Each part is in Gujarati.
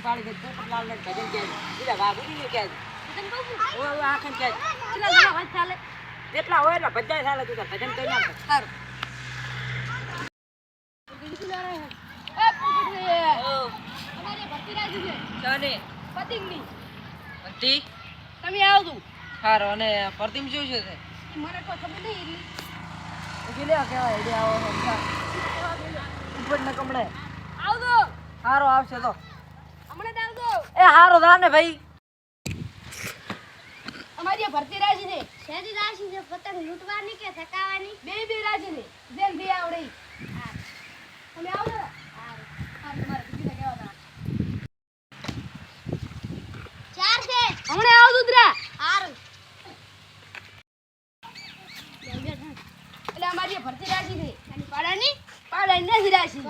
પાડી દે પોપટલાલ ને ભજન કે બીજા વાઘુડી ને કે ભજન કહું ઓ આખન કે કેટલા જણા વાત ચાલે કેટલા હોય એટલે બધાય ચાલે તું ભજન કરી નાખ સારું એ પોપટ રે ઓ અમારી ભરતી રાજી છે ચાલે પતિંગની પતિ તમે આવજો હારો અને પ્રતિમ શું છે મને કોઈ ખબર નહીં એટલે લે કેવા આઈડિયા આવો ઉપર ને કમળે આવજો હારો આવશે તો હમણે આવજો એ હારો દાને ભાઈ અમારી ભરતી રાજી છે શેરી રાશિ છે પતંગ લૂંટવાની કે થકાવાની બે રાજી છે જેમ બી આવડે તમે આવજો હા તમારે બીજા કેવા હતા ચાર છે હમણે આવજો દરા હારો એટલે અમારી ભરતી રાશિ છે અને પાડાની નથી રાશિ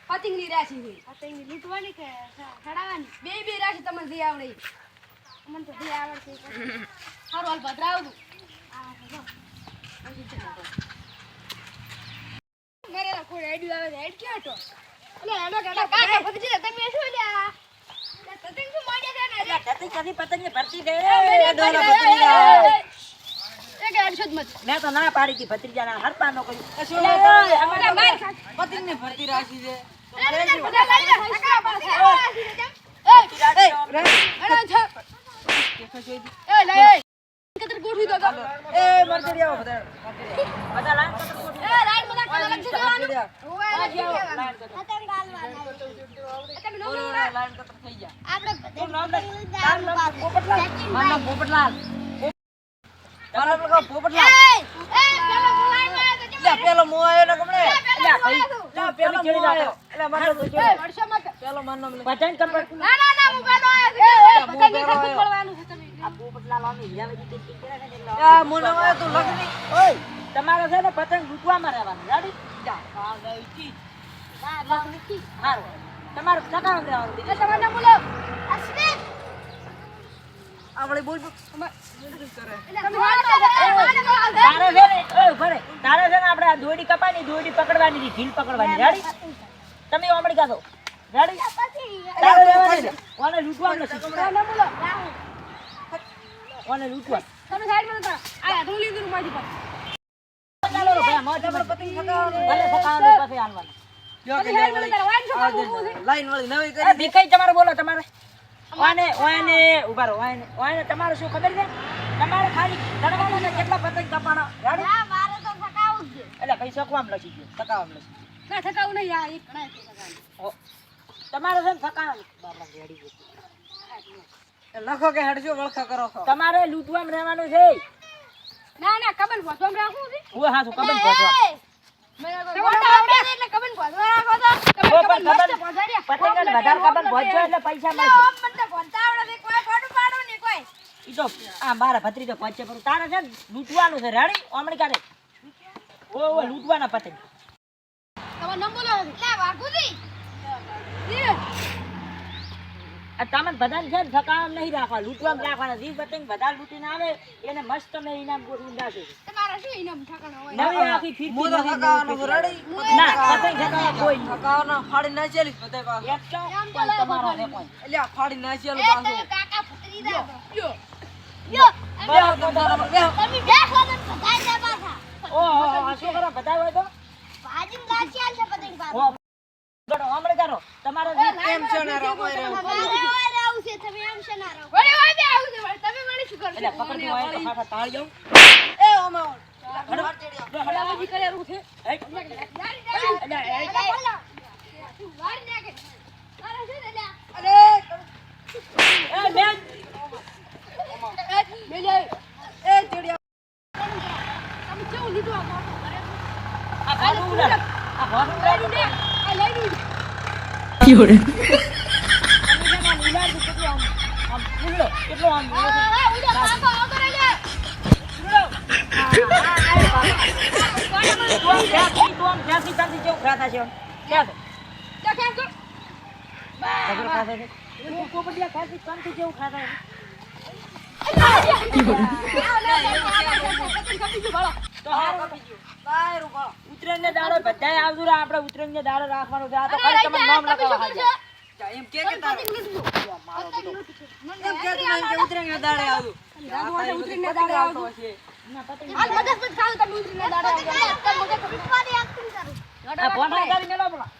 પતંગની રાશિ છે પતંગની લૂંટવાની કે ચડાવવાની બે રાશિ તમને જે આવડે મને તો જે આવડશે સારું હાલ ભદ્રાવું મારે કોઈ આઈડિયા આવે હેડ ક્યાં હતો એટલે હેડો કાકા કાકા ભગજી તમે શું લ્યા પતંગ શું માંડ્યા છે ને એટલે કદી પતંગની ભરતી દે ડોલા ભત્રીજા એક અડશદ મત મેં તો ના પાડી હતી ભત્રીજાના હરપા નો કરી શું અમારે પતંગની ભરતી રાશિ છે પોપટલાલ પેલો મો આયો ને કમણે પેલો મો આયો એટલે મને પેલો માનનો ભજન કર ના હું ગાડો આયો પતંગ ખર્ચ પડવાનું છે તમે આ પોપટલાલ આની હિયાવે જીતે કે આ મોનો આયો તો લગની ઓય તમારે છે ને પતંગ લૂંટવામાં રહેવાનું ગાડી જા આ ગઈ કી ના લગની કી હારો તમારે સકામ રહેવાનું એટલે તમારે ના બોલો અસ્મિત આપણે બોલ તારે છે ને આપણે આ દોડી કપાની દોડી પકડવાની હતી ઢીલ પકડવાની રેડી તમે ઓમડી કાઢો રેડી તારે રહેવાની છે ઓને લૂંટવાનું નથી ઓને લૂંટવા તમે સાઈડ માં કરો આ હું લીધું માજી પર ચાલો રો ભાઈ માર તમાર પતંગ ફગાવવાનું ભલે ફગાવવાનું પાસે આલવાનું જો કે લાઈન વાળી નવી કરી દીકઈ તમારે બોલો તમારે ઓને ઉભા રહો ઓને તમારે શું ખબર છે તમારે ખાલી દડવાનું છે કેટલા પતંગ કપાણા રેડી હા મારે તો થકાવું જ એટલે ભાઈ સકવામ લખી ગયો થકાવમ લખી ના થકાવું નહીં આ એક ઘણા થકાવું તમારે છે થકાવમ બાબા રેડી લખો કે હડજો વળખા કરો તમારે લૂંટવામ રહેવાનું છે ના કબન ભોસવામ રાખવું છે ઓ હા તો કબન ભોસવામ મારા ભત્રીજો પહોંચે પર તારે છે લૂંટવાનું છે રેડી ઓમણી કાઢે ઓ લૂંટવાના પતંગ તમે બધા છે ને થકામ નહીં રાખવા લૂંટવામાં રાખવાના જે પતંગ બધા લૂંટીને આવે એને મસ્ત મેં ઇનામ ગોઠવી નાખે તમારા શું ઇનામ ઠકાણો હોય નવી આખી ફીરકી મોદો થકાવાનો રેડી ના પતંગ થકાવા કોઈ થકાવાનો ફાડી ના ચેલી પતંગ એક તો તમારો ને કોઈ એટલે આ ફાડી ના ચેલો બાસો કાકા ફૂટરી દે યો બેહો તો બરાબર બેહો તમે બેહો ને બધાઈ દે પાછા ઓ શું કરો બધાઈ હોય તો ભાજી લાચી આલ છે પતંગ પાછો ગડો હમણે કરો તમારો કેમ છે ને રહો રહો છે તમે એમ છે ના રહો ઓય ઓય બે આવું છે તમે મને શું કરો એટલે પકડી હોય તો ખાખા તાળ જાઉં એ ઓમો હડાવાજી કરે રૂ છે વાર નાખે તારા છે ને અરે એ બેન મે લે એ જોડિયા તમે કેવું લીધું આ ભાડું ઉડા આ ભાડું ઉડાડી દે આ લઈ લી ક્યોરે તમે જમા નીલા કેટલો આમ ઉડો કેટલો આમ ઉડો પાકો આગળ લે ઉડો ક્યાંથી કેવું ખાતા છે ક્યાં તો બસ પોપટિયા ખાતી કાંથી કેવું ખાતા ઉત્તરાયણ ને દાડો બધાય આવજો આપણે ઉત્તરાયણ ને દાડો રાખવાનો છે આ તો ખાલી તમને નામ લખાવા હાજર એમ કે તારે મારો બધો એમ કે તું એમ કે ઉતરેંગે દાડે આવતું ના પતંગ આ ભોંડા ગાડી મેલો બોલા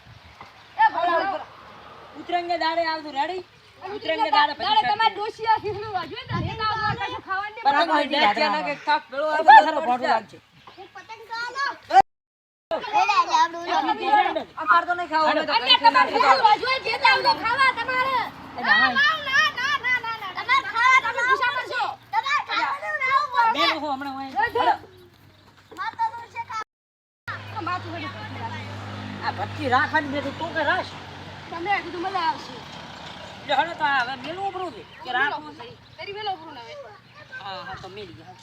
ઉતરેંગે દાડે આવતું રેડી ઉતરેંગે દાડે તમારે ડોશિયા ખીસડું વાજવે ને એના આગળ કશું ખાવાનું પતંગ હોય બે ત્યાંના કે થાક પેલો આ બધો બધો ભોંડું લાગશે અમાર તો નહીં ખાવું અમે તો અને તમારે ખીસડું વાજવે જે આવજો ખાવા તમારે ના તમારે ખાવા તમે ગુસ્સા કરશો બે લોકો હમણાં હોય માથું વળી આ ભટકી રાખવાની બે તું કે રાખ તમે કીધું મજા આવશે જો હળો તો હવે મેલું ઉપરું છે કે રાખવું છે તરી વેલો પૂરું હવે હા તો મેલી ગયા